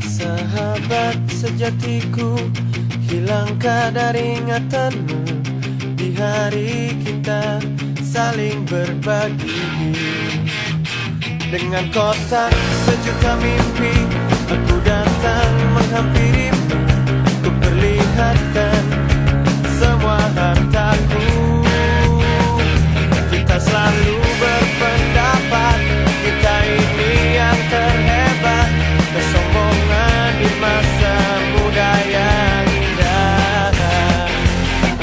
Sahabat sejatiku, hilang kadar ingatanmu di hari kita saling berbagi. Dengan kotak sejuta mimpi, aku datang menghampirimu. Ku perlihatkan semua hartaku. Kita selalu berpendapat kita ini yang terhebat. Kesombongan di masa muda yang indah.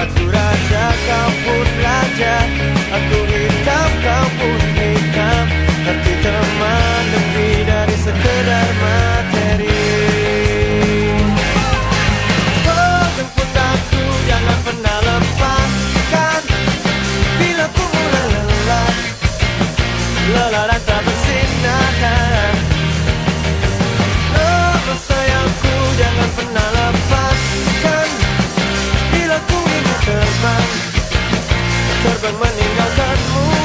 Aku raja, kau pun raja. Aku hitam, kau pun hitam. Arti teman lebih dari sekedar materi. Oh, jemput aku, jangan pernah lepaskan. Bila ku mulai lelah, lelah dan tak bersinar. Oh, sayangku, jangan pernah lepaskan. Bila ku ingin terbang, terbang meninggalkanmu.